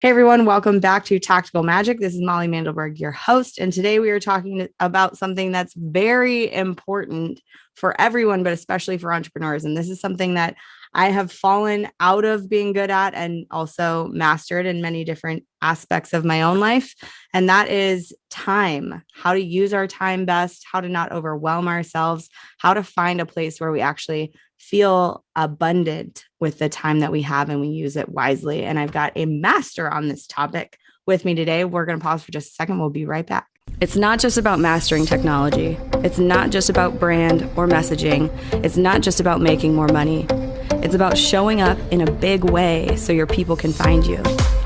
Hey everyone, welcome back to Tactical Magic. This is Molly Mandelberg, your host, and today we are talking about something that's very important for everyone, but especially for entrepreneurs. And this is something that I have fallen out of being good at and also mastered in many different aspects of my own life. And that is time, how to use our time best, how to not overwhelm ourselves, how to find a place where we actually feel abundant with the time that we have and we use it wisely. And I've got a master on this topic with me today. We're going to pause for just a second. We'll be right back. It's not just about mastering technology. It's not just about brand or messaging. It's not just about making more money. It's about showing up in a big way so your people can find you.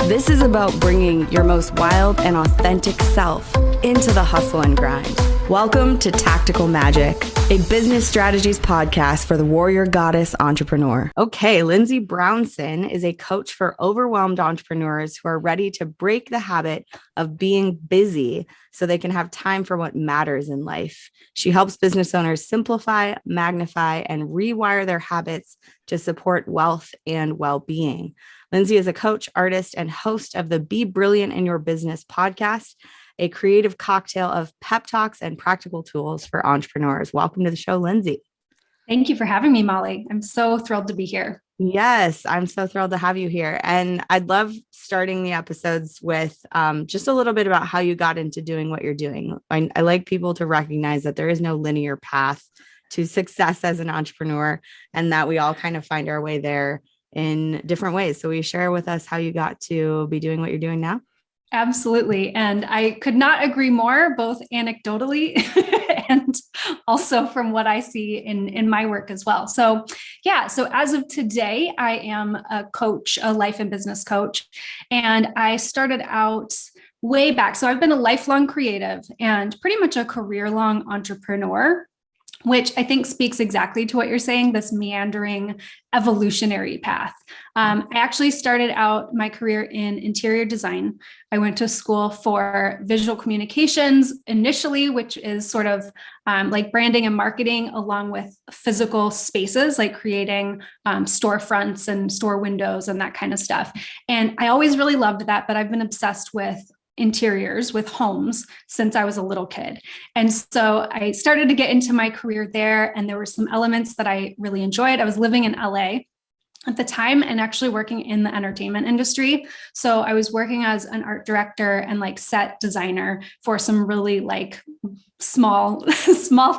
This is about bringing your most wild and authentic self into the hustle and grind. Welcome to Tactical Magic, a business strategies podcast for the warrior goddess entrepreneur. Okay, Linsi Brownson is a coach for overwhelmed entrepreneurs who are ready to break the habit of being busy so they can have time for what matters in life. She helps business owners simplify, magnify, and rewire their habits to support wealth and well-being. Linsi is a coach, artist, and host of the Be Brilliant in Your Business podcast, a creative cocktail of pep talks and practical tools for entrepreneurs. Welcome to the show, Linsi. Thank you for having me, Molly. I'm so thrilled to be here. Yes, I'm so thrilled to have you here. And I'd love starting the episodes with just a little bit about how you got into doing what you're doing. I like people to recognize that there is no linear path to success as an entrepreneur and that we all kind of find our way there in different ways. So will you share with us how you got to be doing what you're doing now? Absolutely. And I could not agree more, both anecdotally and also from what I see in my work as well. So as of today, I am a coach, a life and business coach. And I started out way back. So I've been a lifelong creative and pretty much a career-long entrepreneur, which I think speaks exactly to what you're saying, this meandering evolutionary path. I actually started out my career in interior design. I went to school for visual communications initially, which is sort of like branding and marketing, along with physical spaces, like creating storefronts and store windows and that kind of stuff. And I always really loved that, but I've been obsessed with interiors, with homes, since I was a little kid. And so I started to get into my career there, and there were some elements that I really enjoyed. I was living in LA at the time and actually working in the entertainment industry. So I was working as an art director and like set designer for some really like small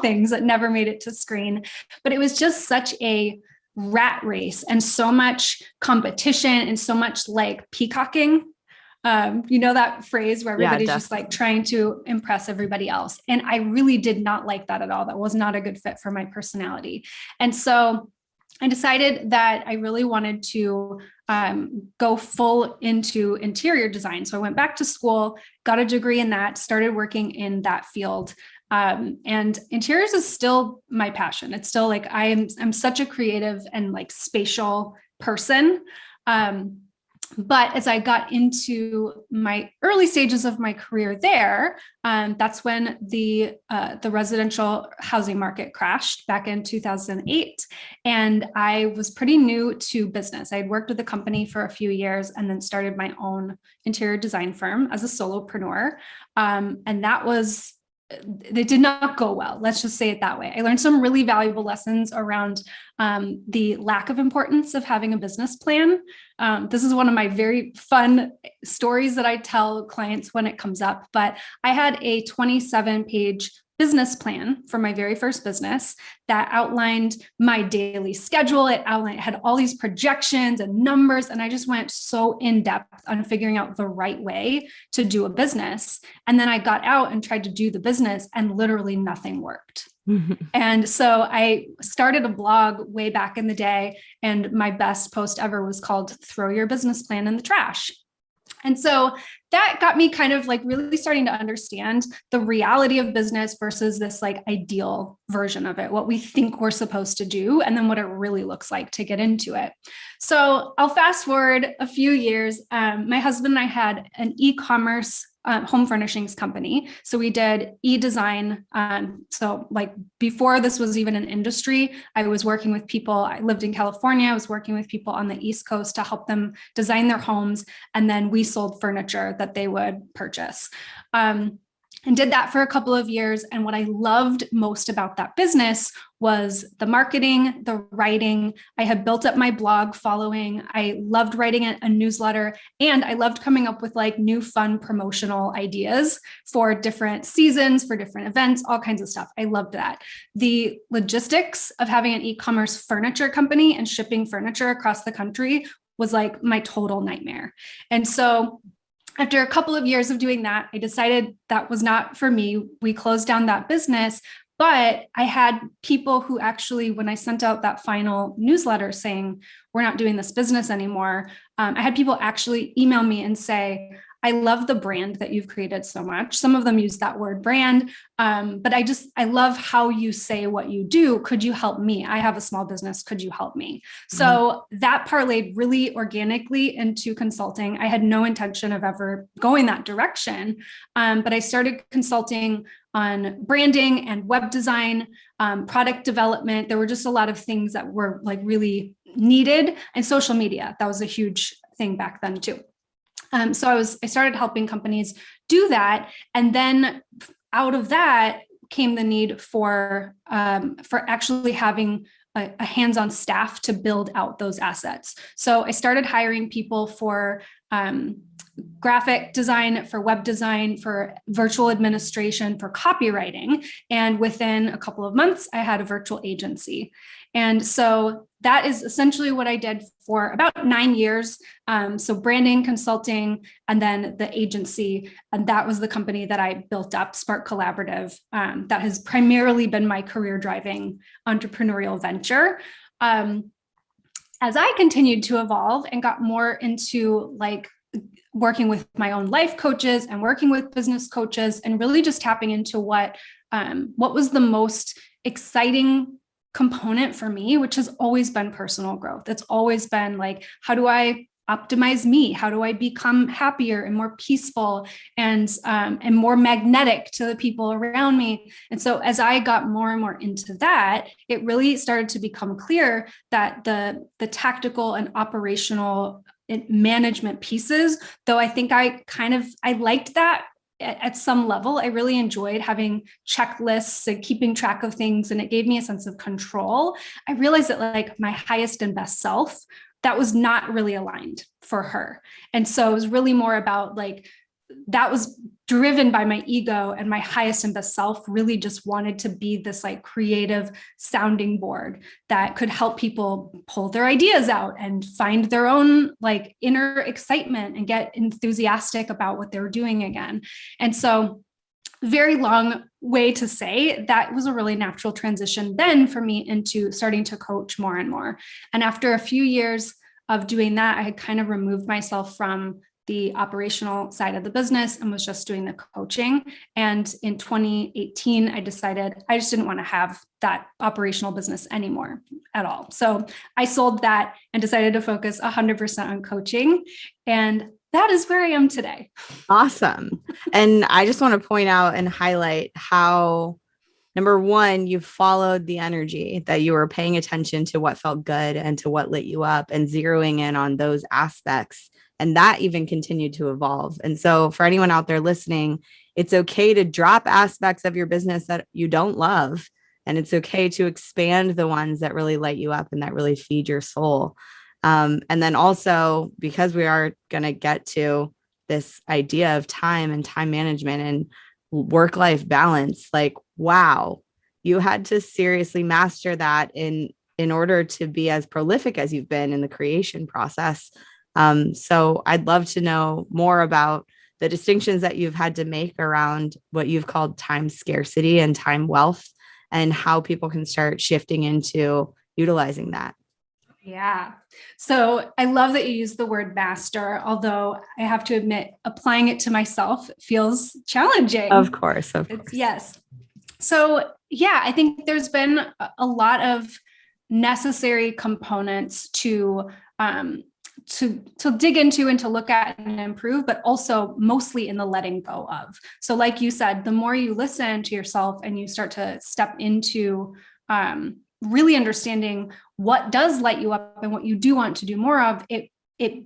things that never made it to screen. But it was just such a rat race and so much competition and so much like peacocking. You know that phrase where everybody's just like trying to impress everybody else. And I really did not like that at all. That was not a good fit for my personality. And so I decided that I really wanted to go full into interior design. So I went back to school, got a degree in that, started working in that field. And interiors is still my passion. It's still like I'm such a creative and like spatial person. But as I got into my early stages of my career there, that's when the residential housing market crashed back in 2008. And I was pretty new to business. I had worked with the company for a few years and then started my own interior design firm as a solopreneur. And they did not go well. Let's just say it that way. I learned some really valuable lessons around the lack of importance of having a business plan. This is one of my very fun stories that I tell clients when it comes up, but I had a 27-page business plan for my very first business that outlined my daily schedule. It had all these projections and numbers, and I just went so in depth on figuring out the right way to do a business. And then I got out and tried to do the business, and literally nothing worked. And so I started a blog way back in the day, and my best post ever was called "Throw Your Business Plan in the Trash." And so that got me kind of like really starting to understand the reality of business versus this like ideal version of it, what we think we're supposed to do, and then what it really looks like to get into it. So I'll fast forward a few years. My husband and I had an e-commerce home furnishings company. So we did e-design. So like before this was even an industry, I was working with people. I lived in California. I was working with people on the East Coast to help them design their homes. And then we sold furniture that they would purchase. And did that for a couple of years. And what I loved most about that business was the marketing, the writing. I had built up my blog following. I loved writing a newsletter, and I loved coming up with like new fun promotional ideas for different seasons, for different events, all kinds of stuff. I loved that. The logistics of having an e-commerce furniture company and shipping furniture across the country was like my total nightmare. And so after a couple of years of doing that, I decided that was not for me. We closed down that business, but I had people who actually, when I sent out that final newsletter saying, we're not doing this business anymore, I had people actually email me and say, I love the brand that you've created so much. Some of them use that word brand, but I love how you say what you do. Could you help me? I have a small business. Could you help me? Mm-hmm. So that parlayed really organically into consulting. I had no intention of ever going that direction, but I started consulting on branding and web design, product development. There were just a lot of things that were like really needed, and social media. That was a huge thing back then too. So I started helping companies do that. And then out of that came the need for actually having a hands-on staff to build out those assets. So I started hiring people for graphic design, for web design, for virtual administration, for copywriting. And within a couple of months, I had a virtual agency. And so that is essentially what I did for about 9 years. So branding, consulting, and then the agency. And that was the company that I built up, Spark Collaborative. That has primarily been my career driving entrepreneurial venture. As I continued to evolve and got more into like working with my own life coaches and working with business coaches and really just tapping into what was the most exciting component for me, which has always been personal growth. It's always been like, how do I optimize me? How do I become happier and more peaceful and more magnetic to the people around me? And so as I got more and more into that, it really started to become clear that the tactical and operational management pieces, though I think I liked that at some level. I really enjoyed having checklists and keeping track of things, and it gave me a sense of control. I realized that like my highest and best self, that was not really aligned for her. And so it was really more about like, that was driven by my ego, and my highest and best self really just wanted to be this like creative sounding board that could help people pull their ideas out and find their own like inner excitement and get enthusiastic about what they're doing again. And so very long way to say that was a really natural transition then for me into starting to coach more and more. And after a few years of doing that, I had kind of removed myself from the operational side of the business and was just doing the coaching. And in 2018, I decided I just didn't want to have that operational business anymore at all. So I sold that and decided to focus 100% on coaching. And that is where I am today. Awesome. And I just want to point out and highlight how, number one, you followed the energy, that you were paying attention to what felt good and to what lit you up and zeroing in on those aspects. And that even continued to evolve. And so for anyone out there listening, it's okay to drop aspects of your business that you don't love. And it's okay to expand the ones that really light you up and that really feed your soul. And then also, because we are going to get to this idea of time and time management and work-life balance, like, wow, you had to seriously master that in order to be as prolific as you've been in the creation process. So I'd love to know more about the distinctions that you've had to make around what you've called time scarcity and time wealth, and how people can start shifting into utilizing that. Yeah. So I love that you use the word master, although I have to admit, applying it to myself feels challenging. Of course. Yes. So yeah, I think there's been a lot of necessary components to dig into and to look at and improve, but also mostly in the letting go of. So like you said, the more you listen to yourself and you start to step into really understanding what does light you up and what you do want to do more of, it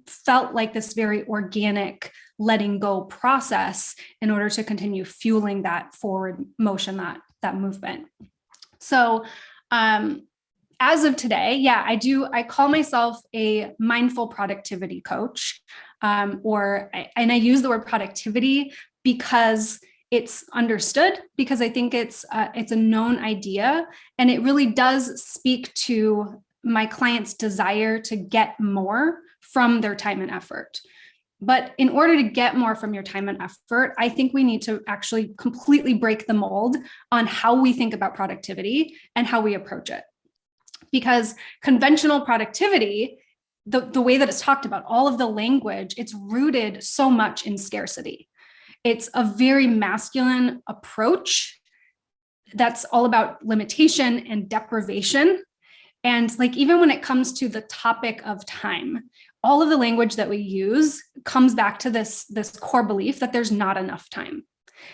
felt like this very organic letting go process in order to continue fueling that forward motion, that movement. So as of today, I call myself a mindful productivity coach, and I use the word productivity because it's understood, because I think it's a known idea, and it really does speak to my clients' desire to get more from their time and effort. But in order to get more from your time and effort, I think we need to actually completely break the mold on how we think about productivity and how we approach it. Because conventional productivity, the way that it's talked about, all of the language, it's rooted so much in scarcity. It's a very masculine approach that's all about limitation and deprivation. And like, even when it comes to the topic of time, all of the language that we use comes back to this core belief that there's not enough time.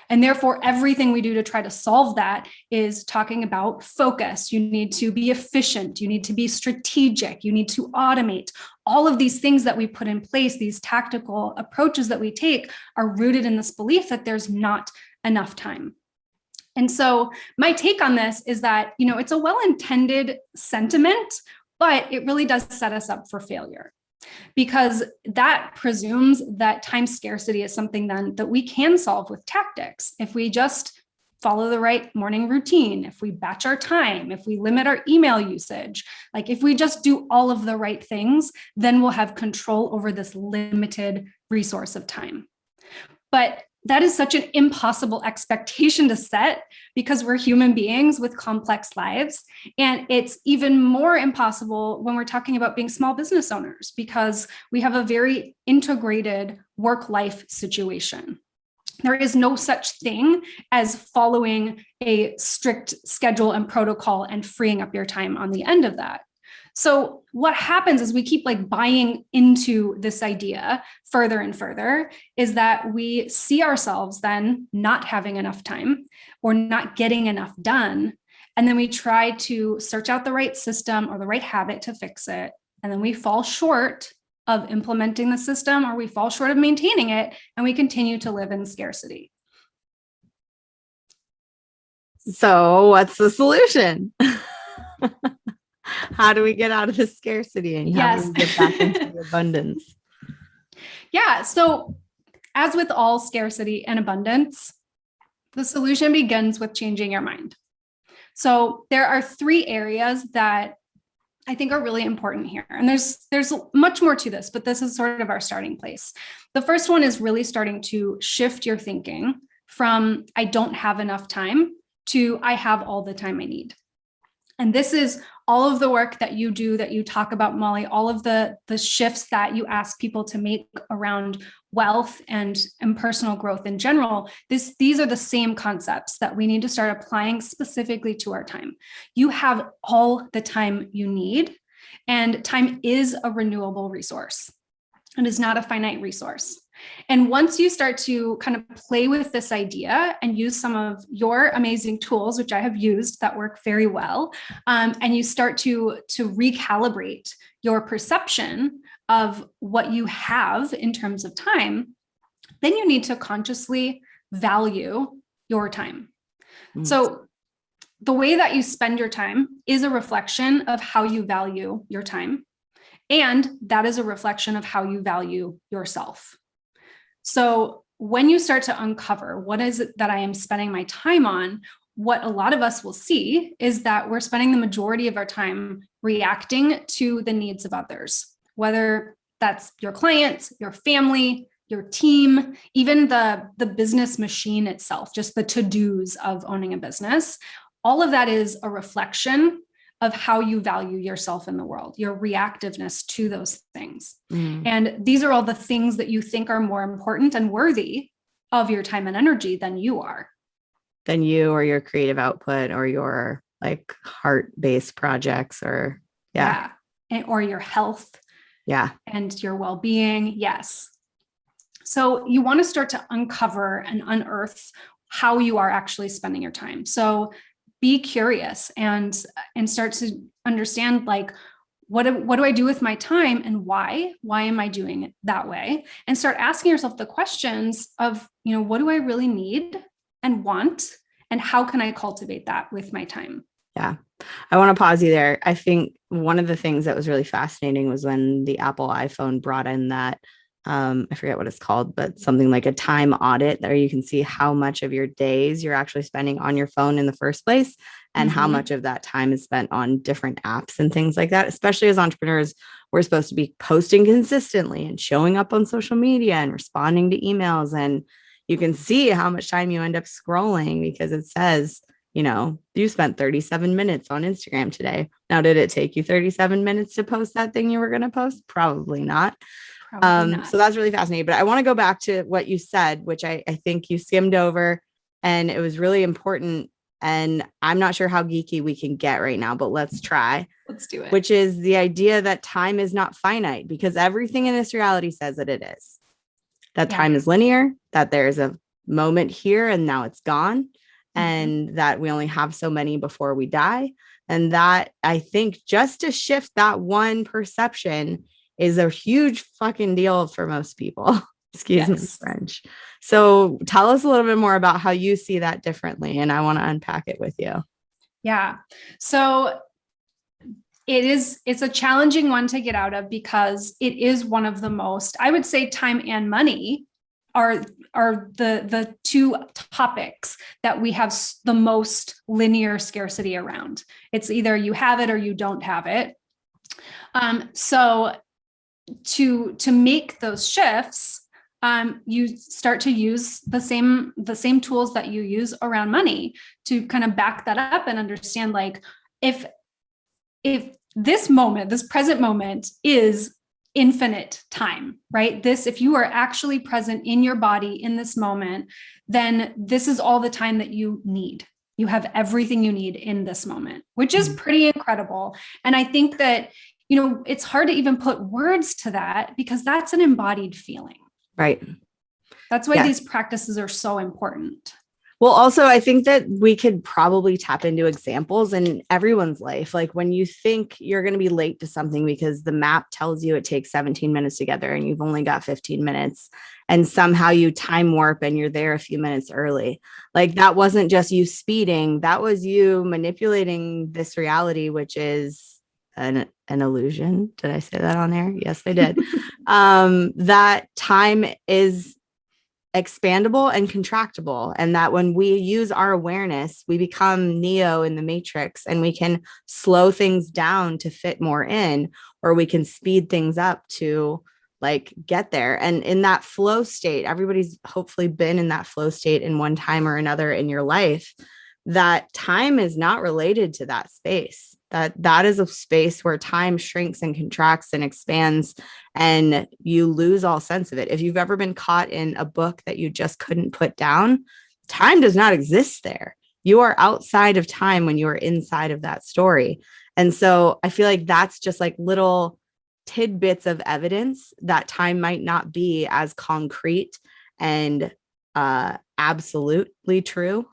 And therefore, everything we do to try to solve that is talking about focus. You need to be efficient. You need to be strategic. You need to automate. All of these things that we put in place, these tactical approaches that we take, are rooted in this belief that there's not enough time. And so my take on this is that, it's a well-intended sentiment, but it really does set us up for failure. Because that presumes that time scarcity is something then that we can solve with tactics. If we just follow the right morning routine, if we batch our time, if we limit our email usage, like if we just do all of the right things, then we'll have control over this limited resource of time. But that is such an impossible expectation to set, because we're human beings with complex lives. And it's even more impossible when we're talking about being small business owners, because we have a very integrated work-life situation. There is no such thing as following a strict schedule and protocol and freeing up your time on the end of that. So what happens is we keep buying into this idea further and further, is that we see ourselves then not having enough time or not getting enough done. And then we try to search out the right system or the right habit to fix it. And then we fall short of implementing the system, or we fall short of maintaining it, and we continue to live in scarcity. So what's the solution? How do we get out of the scarcity and how do we get back into the abundance? Yeah. So as with all scarcity and abundance, the solution begins with changing your mind. So there are 3 areas that I think are really important here. And there's much more to this, but this is sort of our starting place. The first one is really starting to shift your thinking from I don't have enough time to I have all the time I need. And this is all of the work that you do, that you talk about, Molly, all of the shifts that you ask people to make around wealth and personal growth in general. These are the same concepts that we need to start applying specifically to our time. You have all the time you need, and time is a renewable resource. It is not a finite resource. And once you start to kind of play with this idea and use some of your amazing tools, which I have used that work very well, and you start to recalibrate your perception of what you have in terms of time, then you need to consciously value your time. So the way that you spend your time is a reflection of how you value your time. And that is a reflection of how you value yourself. So when you start to uncover what is it that I am spending my time on, what a lot of us will see is that we're spending the majority of our time reacting to the needs of others, whether that's your clients, your family, your team, even the business machine itself, just the to-dos of owning a business. All of that is a reflection of how you value yourself in the world, your reactiveness to those things. Mm. And these are all the things that you think are more important and worthy of your time and energy than you are. Than you or your creative output or your like heart-based projects or or your health and your well-being. Yes. So you want to start to uncover and unearth how you are actually spending your time. So be curious and start to understand, like, what do I do with my time and why am I doing it that way? And start asking yourself the questions of, what do I really need and want? And how can I cultivate that with my time? Yeah. I want to pause you there. I think one of the things that was really fascinating was when the Apple iPhone brought in that, I forget what it's called, but something like a time audit, there you can see how much of your days you're actually spending on your phone in the first place and how much of that time is spent on different apps and things like that. Especially as entrepreneurs, we're supposed to be posting consistently and showing up on social media and responding to emails. And you can see how much time you end up scrolling because it says, you spent 37 minutes on Instagram today. Now, did it take you 37 minutes to post that thing you were going to post? Probably not. So that's really fascinating. But I want to go back to what you said, which I think you skimmed over, and it was really important. And I'm not sure how geeky we can get right now, but let's try. Let's do it. Which is the idea that time is not finite, because everything in this reality says that it is. That time is linear, that there's a moment here and now it's gone, and that we only have so many before we die. And that, I think, just to shift that one perception is a huge fucking deal for most people. Excuse me, French. So tell us a little bit more about how you see that differently. And I want to unpack it with you. Yeah. So it's a challenging one to get out of, because it is one of the most, I would say, time and money are the two topics that we have the most linear scarcity around. It's either you have it or you don't have it. So to make those shifts, you start to use the same tools that you use around money to kind of back that up and understand, like, if this present moment is infinite time, right? If you are actually present in your body in this moment, then this is all the time that you need. You have everything you need in this moment, which is pretty incredible. And I think that, it's hard to even put words to that, because that's an embodied feeling. Right. That's why these practices are so important. Well, also, I think that we could probably tap into examples in everyone's life. Like when you think you're going to be late to something because the map tells you it takes 17 minutes to get there and you've only got 15 minutes, and somehow you time warp and you're there a few minutes early. Like that wasn't just you speeding. That was you manipulating this reality, which is an illusion. Did I say that on there? Yes, I did. That time is expandable and contractible, and that when we use our awareness, we become Neo in the Matrix, and we can slow things down to fit more in, or we can speed things up to like get there. And in that flow state, everybody's hopefully been in that flow state in one time or another in your life. That time is not related to that space. That is a space where time shrinks and contracts and expands, and you lose all sense of it. If you've ever been caught in a book that you just couldn't put down, time does not exist there. You are outside of time when you are inside of that story. And so I feel like that's just like little tidbits of evidence that time might not be as concrete and absolutely true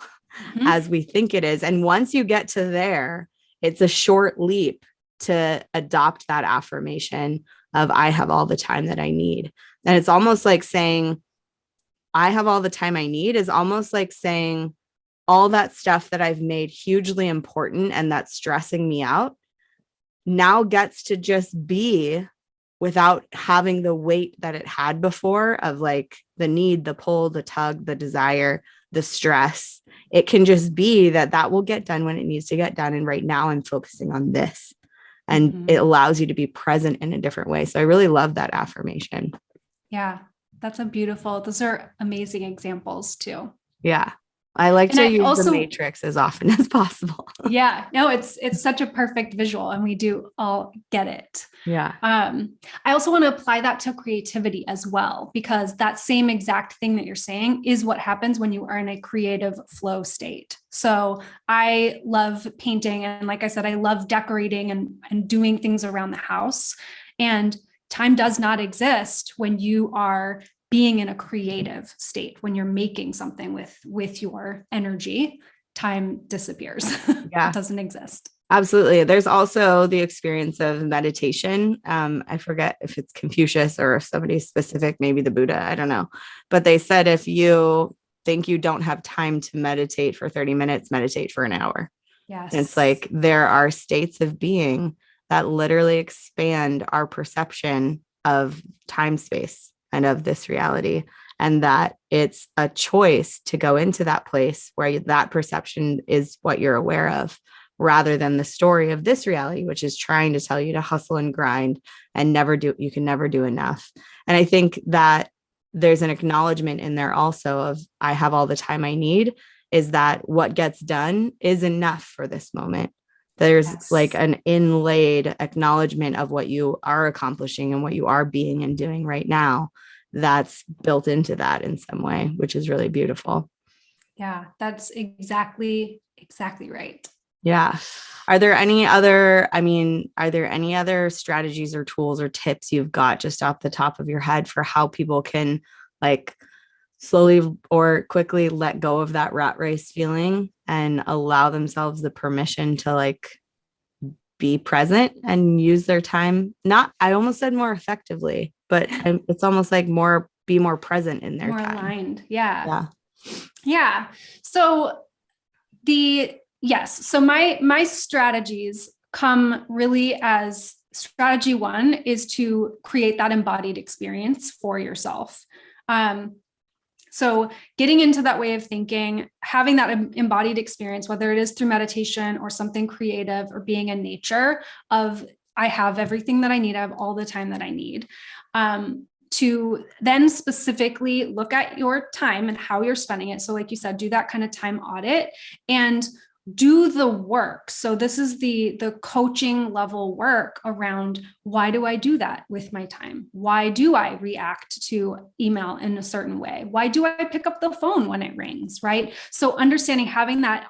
as we think it is. And once you get to there, it's a short leap to adopt that affirmation of I have all the time that I need. And it's almost like saying, I have all the time I need is almost like saying all that stuff that I've made hugely important and that's stressing me out now gets to just be without having the weight that it had before of like the need, the pull, the tug, the desire, the stress. It can just be that will get done when it needs to get done. And right now I'm focusing on this, and it allows you to be present in a different way. So I really love that affirmation. Yeah, those are amazing examples too. Yeah. I like And to I use the also, matrix as often as possible. yeah, no, it's such a perfect visual, and we do all get it. Yeah. I also want to apply that to creativity as well, because that same exact thing that you're saying is what happens when you are in a creative flow state. So I love painting. And like I said, I love decorating and doing things around the house. And time does not exist when you are being in a creative state, when you're making something with your energy. Time disappears. Yeah. It doesn't exist. Absolutely. There's also the experience of meditation. I forget if it's Confucius or if somebody's specific, maybe the Buddha, I don't know. But they said if you think you don't have time to meditate for 30 minutes, meditate for an hour. Yes. And it's like there are states of being that literally expand our perception of time space and of this reality. And that it's a choice to go into that place where that perception is what you're aware of, rather than the story of this reality, which is trying to tell you to hustle and grind and you can never do enough. And I think that there's an acknowledgement in there also of, I have all the time I need, is that what gets done is enough for this moment. There's like an inlaid acknowledgement of what you are accomplishing and what you are being and doing right now that's built into that in some way, which is really beautiful. Yeah, that's exactly right. Yeah. Are there any other strategies or tools or tips you've got just off the top of your head for how people can like slowly or quickly let go of that rat race feeling and allow themselves the permission to like be present and use their time? I almost said more effectively, but it's almost like be more present in their more time. Aligned. Yeah. Yeah. Yeah. So my strategies come really as strategy one is to create that embodied experience for yourself. So getting into that way of thinking, having that embodied experience, whether it is through meditation or something creative or being in nature, of I have everything that I need, I have all the time that I need. To then specifically look at your time and how you're spending it. So like you said, do that kind of time audit and do the work. So this is the coaching level work around, why do I do that with my time? Why do I react to email in a certain way? Why do I pick up the phone when it rings, right? So understanding, having that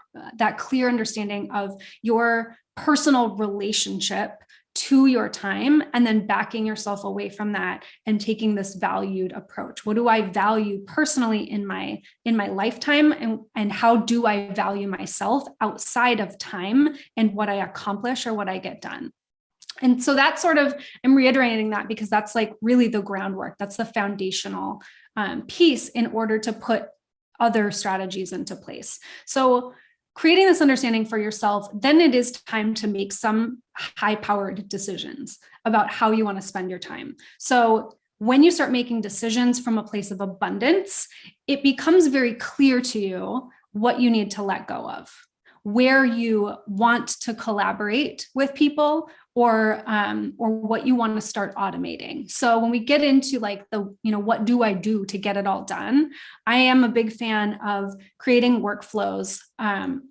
clear understanding of your personal relationship to your time, and then backing yourself away from that and taking this valued approach. What do I value personally in my lifetime, and how do I value myself outside of time and what I accomplish or what I get done? And so that's sort of, I'm reiterating that because that's like really the groundwork. That's the foundational piece in order to put other strategies into place. So creating this understanding for yourself, then it is time to make some high-powered decisions about how you want to spend your time. So when you start making decisions from a place of abundance, it becomes very clear to you what you need to let go of, where you want to collaborate with people, or what you want to start automating. So when we get into like what do I do to get it all done? I am a big fan of creating workflows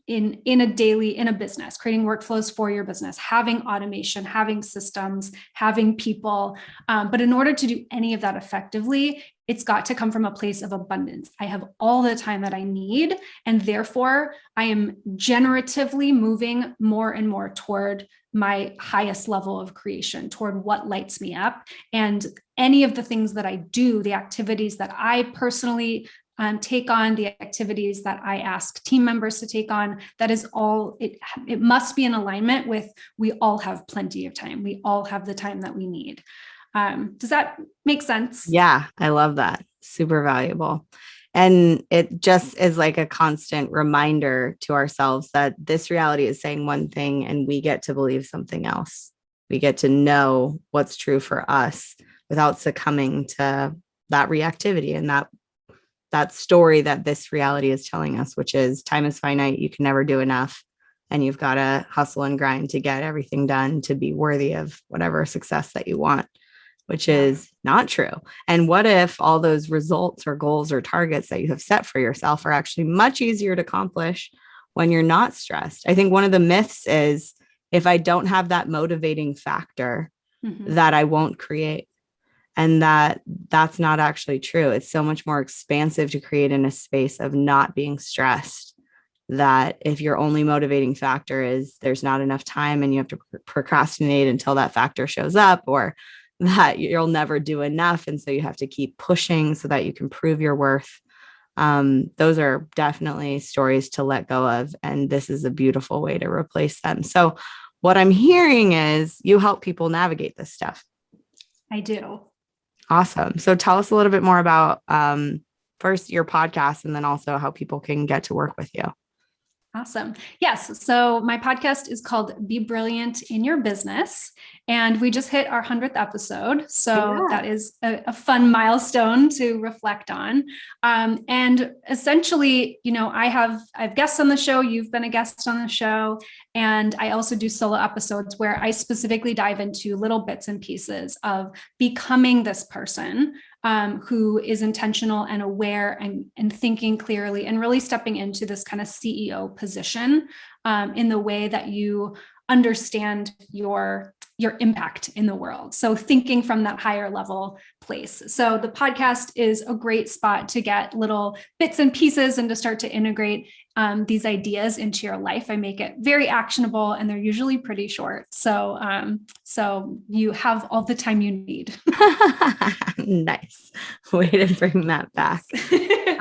in a business, creating workflows for your business, having automation, having systems, having people. But in order to do any of that effectively, it's got to come from a place of abundance. I have all the time that I need, and therefore I am generatively moving more and more toward my highest level of creation, toward what lights me up. And any of the things that I do, the activities that I personally take on, the activities that I ask team members to take on, that is all, it must be in alignment with, we all have plenty of time. We all have the time that we need. Does that make sense? Yeah, I love that. Super valuable. And it just is like a constant reminder to ourselves that this reality is saying one thing and we get to believe something else. We get to know what's true for us without succumbing to that reactivity and that story that this reality is telling us, which is time is finite. You can never do enough. And you've got to hustle and grind to get everything done to be worthy of whatever success that you want, which is not true. And what if all those results or goals or targets that you have set for yourself are actually much easier to accomplish when you're not stressed? I think one of the myths is if I don't have that motivating factor, that I won't create. And that's not actually true. It's so much more expansive to create in a space of not being stressed, that if your only motivating factor is there's not enough time and you have to procrastinate until that factor shows up, or that you'll never do enough, and so you have to keep pushing so that you can prove your worth. Those are definitely stories to let go of. And this is a beautiful way to replace them. So what I'm hearing is you help people navigate this stuff. I do. Awesome. So tell us a little bit more about first your podcast, and then also how people can get to work with you. Awesome. Yes. So my podcast is called Be Brilliant in Your Business, and we just hit our 100th episode. So that is a fun milestone to reflect on. And essentially, I have guests on the show. You've been a guest on the show. And I also do solo episodes where I specifically dive into little bits and pieces of becoming this person who is intentional and aware and thinking clearly, and really stepping into this kind of CEO position in the way that you understand your impact in the world. So thinking from that higher level place. So the podcast is a great spot to get little bits and pieces and to start to integrate these ideas into your life. I make it very actionable, and they're usually pretty short. So you have all the time you need. Nice way to bring that back.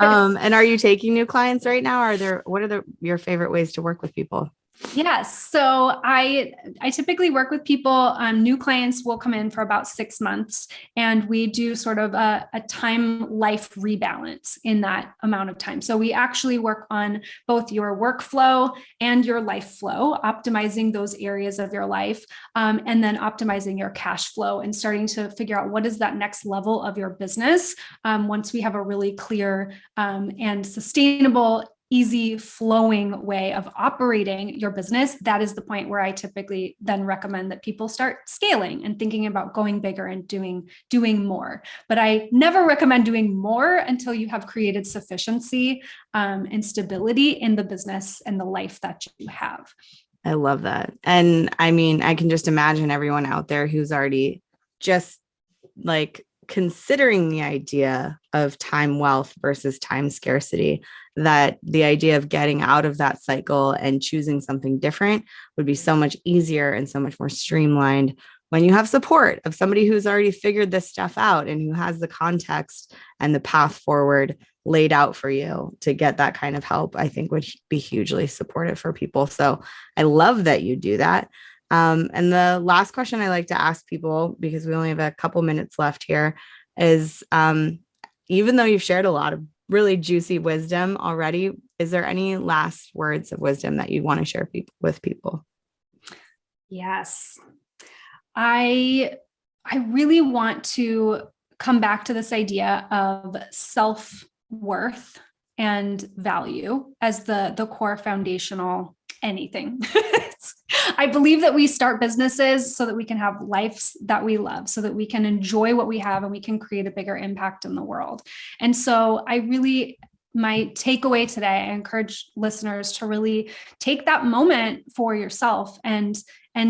And are you taking new clients right now? What are your favorite ways to work with people? Yes. So I typically work with people. New clients will come in for about 6 months, and we do sort of a time life rebalance in that amount of time. So we actually work on both your workflow and your life flow, optimizing those areas of your life, and then optimizing your cash flow and starting to figure out what is that next level of your business. Once we have a really clear and sustainable, easy flowing way of operating your business, that is the point where I typically then recommend that people start scaling and thinking about going bigger and doing more. But I never recommend doing more until you have created sufficiency and stability in the business and the life that you have. I love that. And I mean, I can just imagine everyone out there who's already just like considering the idea of time wealth versus time scarcity, that the idea of getting out of that cycle and choosing something different would be so much easier and so much more streamlined when you have support of somebody who's already figured this stuff out and who has the context and the path forward laid out for you to get that kind of help. I think would be hugely supportive for people. So I love that you do that. And the last question I like to ask people, because we only have a couple minutes left here, is even though you've shared a lot of really juicy wisdom already, is there any last words of wisdom that you want to share with people? Yes. I really want to come back to this idea of self-worth and value as the core foundational anything. I believe that we start businesses so that we can have lives that we love, so that we can enjoy what we have and we can create a bigger impact in the world. And so my takeaway today, I encourage listeners to really take that moment for yourself and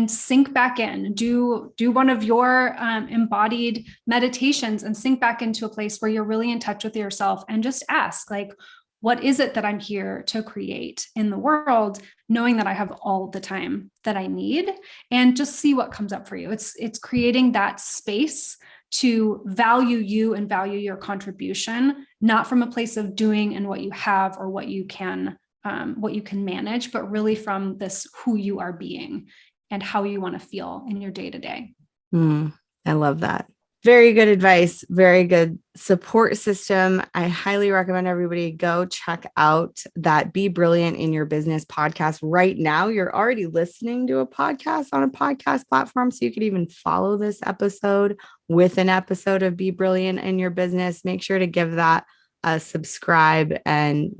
sink back in, do one of your embodied meditations and sink back into a place where you're really in touch with yourself and just ask, like, what is it that I'm here to create in the world, knowing that I have all the time that I need, and just see what comes up for you. It's creating that space to value you and value your contribution, not from a place of doing and what you have or what you can manage, but really from this who you are being and how you want to feel in your day-to-day. I love that. Very good advice. Very good support system. I highly recommend everybody go check out that Be Brilliant in Your Business podcast right now. You're already listening to a podcast on a podcast platform, so you could even follow this episode with an episode of Be Brilliant in Your Business. Make sure to give that a subscribe and,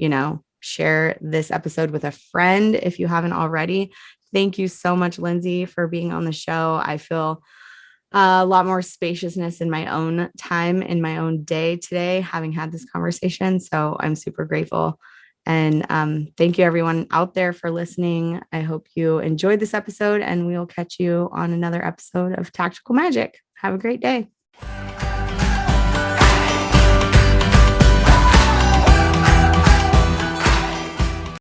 share this episode with a friend if you haven't already. Thank you so much, Lindsay, for being on the show. I feel a lot more spaciousness in my own time, in my own day today, having had this conversation. So I'm super grateful. And thank you, everyone out there, for listening. I hope you enjoyed this episode, and we will catch you on another episode of Tactical Magic. Have a great day.